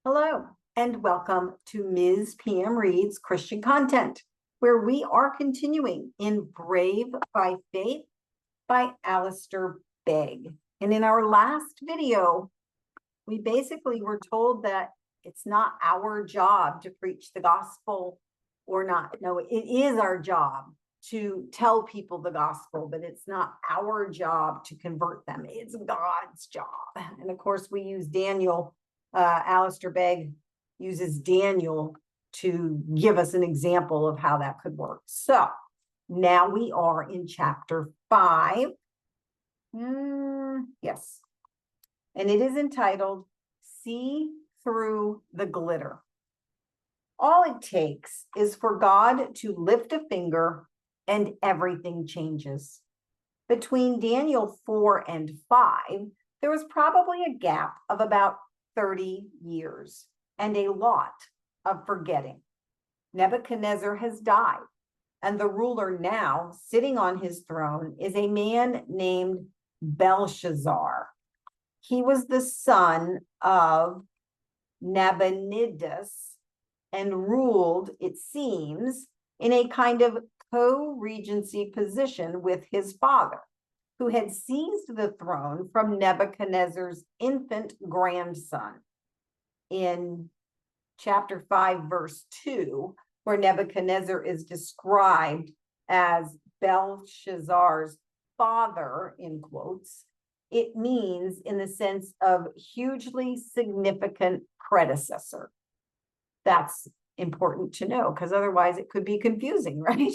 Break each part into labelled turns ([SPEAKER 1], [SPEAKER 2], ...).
[SPEAKER 1] Hello, and welcome to Ms. PM Reads Christian Content, where we are continuing in Brave by Faith by Alistair Begg. And in our last video, we basically were told that it's not our job to preach the gospel or not. No, it is our job to tell people the gospel, but it's not our job to convert them. It's God's job. And of course, we use Daniel. Alistair Begg uses Daniel to give us an example of how that could work. So now we are in chapter 5. Yes. And it is entitled, See Through the Glitter. All it takes is for God to lift a finger and everything changes. Between Daniel 4 and 5, there was probably a gap of about 30 years and a lot of forgetting. Nebuchadnezzar has died, and the ruler now sitting on his throne is a man named Belshazzar. He was the son of Nabonidus and ruled, it seems, in a kind of co-regency position with his father, who had seized the throne from Nebuchadnezzar's infant grandson. In chapter 5, verse 2, where Nebuchadnezzar is described as Belshazzar's father, in quotes, it means in the sense of hugely significant predecessor. That's important to know, because otherwise it could be confusing, right?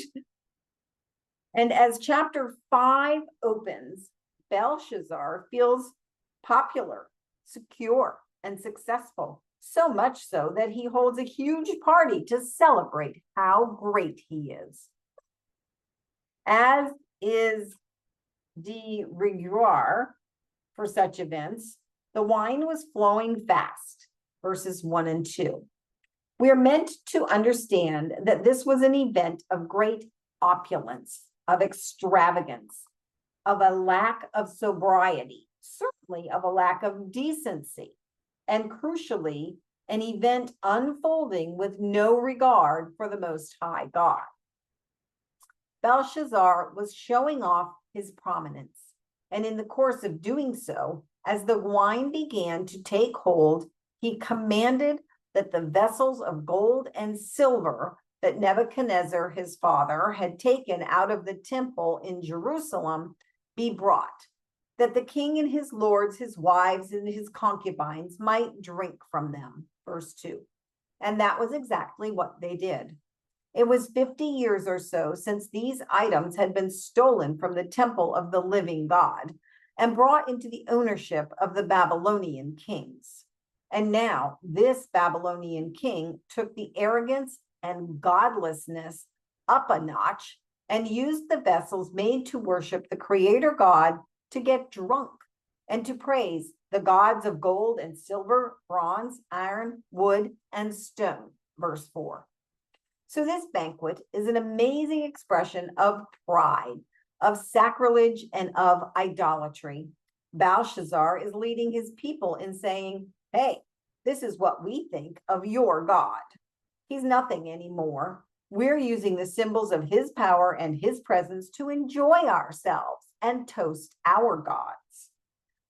[SPEAKER 1] And as chapter 5 opens, Belshazzar feels popular, secure, and successful, so much so that he holds a huge party to celebrate how great he is. As is de rigueur for such events, the wine was flowing fast, verses 1 and 2. We are meant to understand that this was an event of great opulence, of extravagance, of a lack of sobriety, certainly of a lack of decency, and crucially, an event unfolding with no regard for the Most High God. Belshazzar was showing off his prominence, and in the course of doing so, as the wine began to take hold, he commanded that the vessels of gold and silver that Nebuchadnezzar, his father, had taken out of the temple in Jerusalem be brought, that the king and his lords, his wives, and his concubines might drink from them. Verse 2. And that was exactly what they did. It was 50 years or so since these items had been stolen from the temple of the living God and brought into the ownership of the Babylonian kings. And now this Babylonian king took the arrogance and godlessness up a notch and used the vessels made to worship the Creator God to get drunk and to praise the gods of gold and silver, bronze, iron, wood, and stone. Verse 4. So this banquet is an amazing expression of pride, of sacrilege, and of idolatry. Belshazzar is leading his people in saying, hey, this is what we think of your God. He's nothing anymore. We're using the symbols of his power and his presence to enjoy ourselves and toast our gods.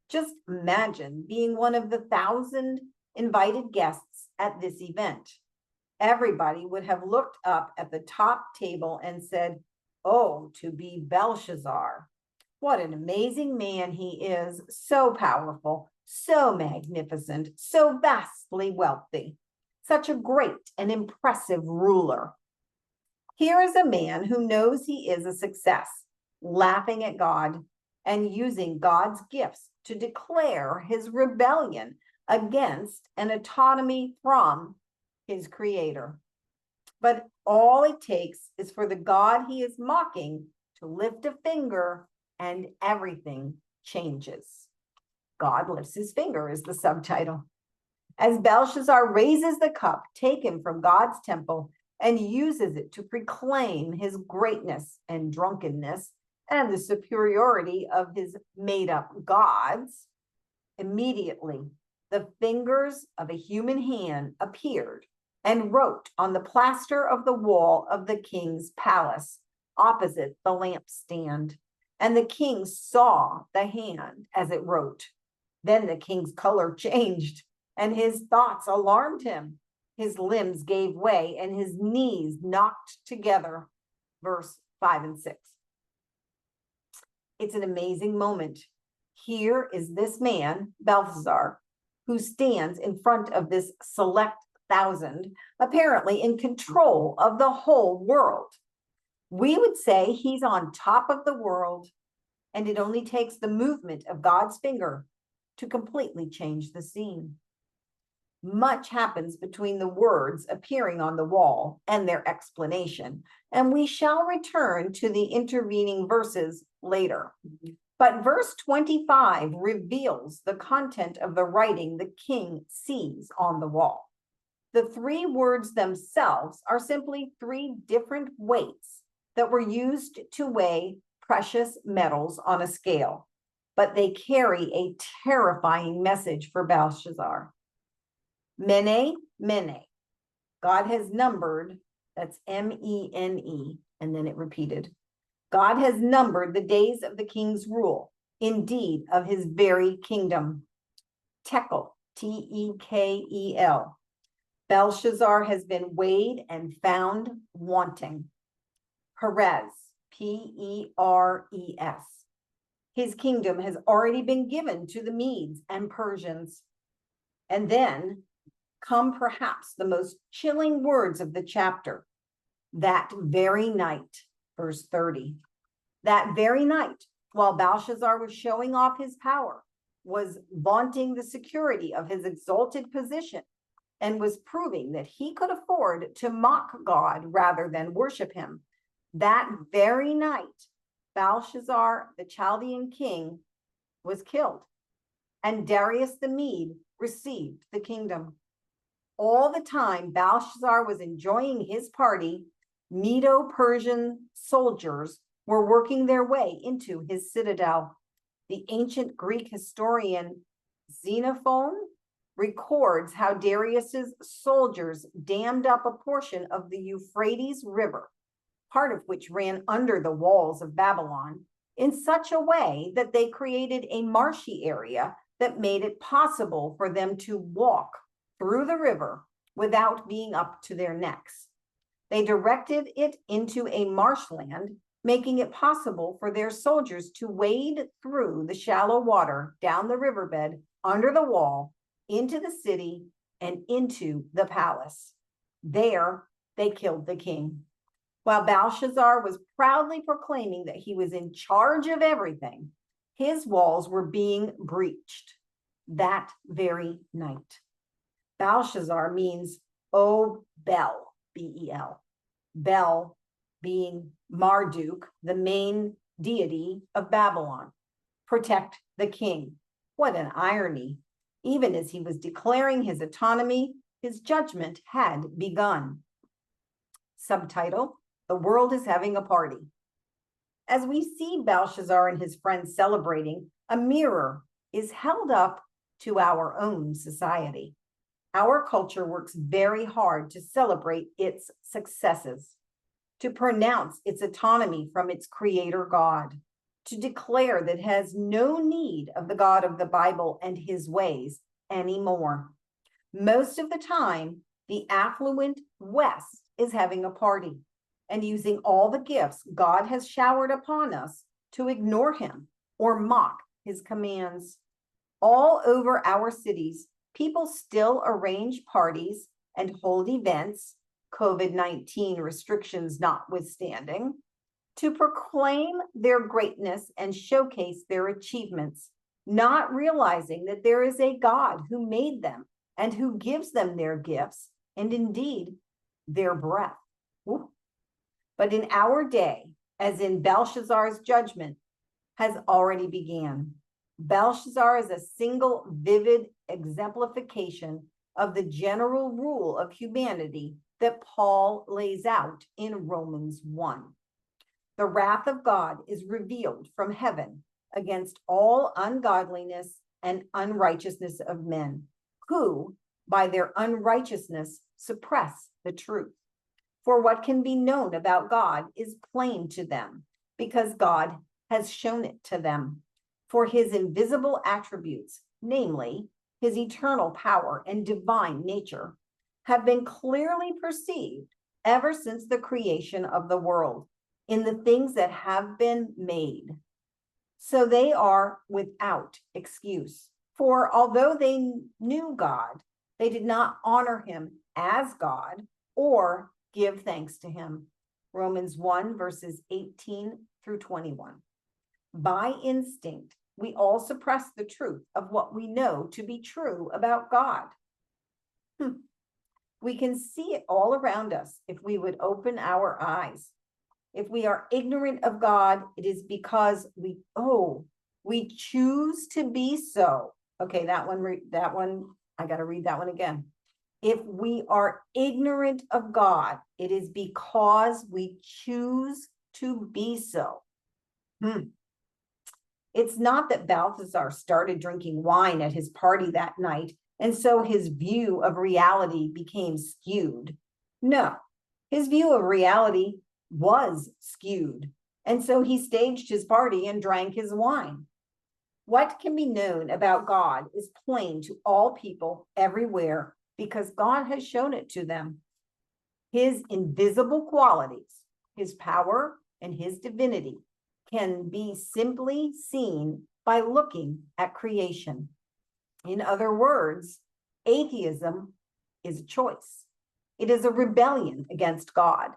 [SPEAKER 1] Just imagine being one of the 1,000 invited guests at this event. Everybody would have looked up at the top table and said, oh, to be Belshazzar. What an amazing man he is, so powerful, so magnificent, so vastly wealthy. Such a great and impressive ruler. Here is a man who knows he is a success, laughing at God and using God's gifts to declare his rebellion against an autonomy from his creator. But all it takes is for the God he is mocking to lift a finger and everything changes. God lifts his finger is the subtitle. As Belshazzar raises the cup taken from God's temple and uses it to proclaim his greatness and drunkenness and the superiority of his made-up gods, immediately the fingers of a human hand appeared and wrote on the plaster of the wall of the king's palace opposite the lampstand. And the king saw the hand as it wrote. Then the king's color changed, and his thoughts alarmed him. His limbs gave way, and his knees knocked together. Verse 5 and 6. It's an amazing moment. Here is this man, Belshazzar, who stands in front of this select thousand, apparently in control of the whole world. We would say he's on top of the world, and it only takes the movement of God's finger to completely change the scene. Much happens between the words appearing on the wall and their explanation, and we shall return to the intervening verses later. But verse 25 reveals the content of the writing the king sees on the wall. The three words themselves are simply three different weights that were used to weigh precious metals on a scale, but they carry a terrifying message for Belshazzar. Mene, mene. God has numbered, that's M-E-N-E, and then it repeated. God has numbered the days of the king's rule, indeed of his very kingdom. Tekel, T-E-K-E-L. Belshazzar has been weighed and found wanting. Perez, P-E-R-E-S. His kingdom has already been given to the Medes and Persians. And then come perhaps the most chilling words of the chapter. That very night, verse 30. That very night, while Belshazzar was showing off his power, was vaunting the security of his exalted position, and was proving that he could afford to mock God rather than worship him. That very night, Belshazzar, the Chaldean king, was killed, and Darius the Mede received the kingdom. All the time Belshazzar was enjoying his party, Medo-Persian soldiers were working their way into his citadel. The ancient Greek historian Xenophon records how Darius's soldiers dammed up a portion of the Euphrates River, part of which ran under the walls of Babylon, in such a way that they created a marshy area that made it possible for them to walk through the river without being up to their necks. They directed it into a marshland, making it possible for their soldiers to wade through the shallow water down the riverbed, under the wall, into the city, and into the palace. There, they killed the king. While Belshazzar was proudly proclaiming that he was in charge of everything, his walls were being breached that very night. Belshazzar means, oh, Bel, B-E-L. Bel being Marduk, the main deity of Babylon. Protect the king. What an irony. Even as he was declaring his autonomy, his judgment had begun. Subtitle, The World is Having a Party. As we see Belshazzar and his friends celebrating, a mirror is held up to our own society. Our culture works very hard to celebrate its successes, to pronounce its autonomy from its creator God, to declare that it has no need of the God of the Bible and his ways anymore. Most of the time, the affluent West is having a party and using all the gifts God has showered upon us to ignore him or mock his commands. All over our cities, people still arrange parties and hold events, COVID-19 restrictions notwithstanding, to proclaim their greatness and showcase their achievements, not realizing that there is a God who made them and who gives them their gifts and indeed their breath. Ooh. But in our day, as in Belshazzar's judgment, has already began. Belshazzar is a single vivid exemplification of the general rule of humanity that Paul lays out in Romans 1. The wrath of God is revealed from heaven against all ungodliness and unrighteousness of men, who by their unrighteousness suppress the truth. For what can be known about God is plain to them, because God has shown it to them. For his invisible attributes, namely his eternal power and divine nature, have been clearly perceived ever since the creation of the world in the things that have been made. So they are without excuse. For although they knew God, they did not honor him as God or give thanks to him. Romans 1, verses 18 through 21. By instinct, we all suppress the truth of what we know to be true about God. We can see it all around us if we would open our eyes. If we are ignorant of God, it is because we choose to be so. Okay, that one, I got to read that one again. If we are ignorant of God, it is because we choose to be so. It's not that Belshazzar started drinking wine at his party that night, and so his view of reality became skewed. No, his view of reality was skewed, and so he staged his party and drank his wine. What can be known about God is plain to all people everywhere because God has shown it to them. His invisible qualities, his power, and his divinity can be simply seen by looking at creation. In other words, atheism is a choice. It is a rebellion against God.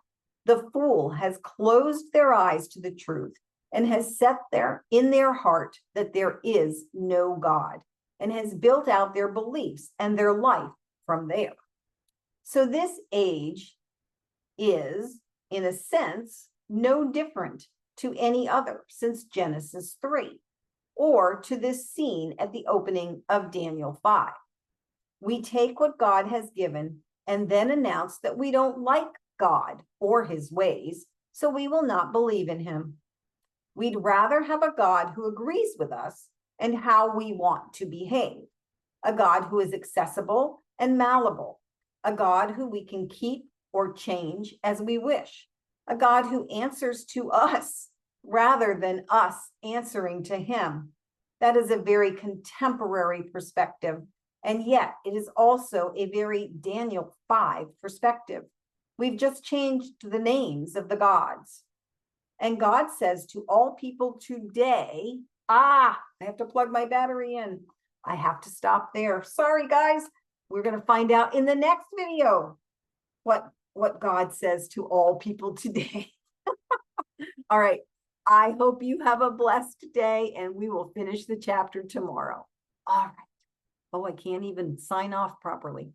[SPEAKER 1] The fool has closed their eyes to the truth and has set there in their heart that there is no God, and has built out their beliefs and their life from there. So this age is, in a sense, no different to any other since Genesis 3, or to this scene at the opening of Daniel 5. We take what God has given and then announce that we don't like God or his ways, so we will not believe in him. We'd rather have a God who agrees with us and how we want to behave, a God who is accessible and malleable, a God who we can keep or change as we wish, a God who answers to us rather than us answering to him. That is a very contemporary perspective, and yet it is also a very Daniel 5 perspective. We've just changed the names of the gods. And God says to all people today, I have to plug my battery in. I have to stop there. Sorry, guys. We're going to find out in the next video what God says to all people today. All right. I hope you have a blessed day, and we will finish the chapter tomorrow. All right. Oh, I can't even sign off properly.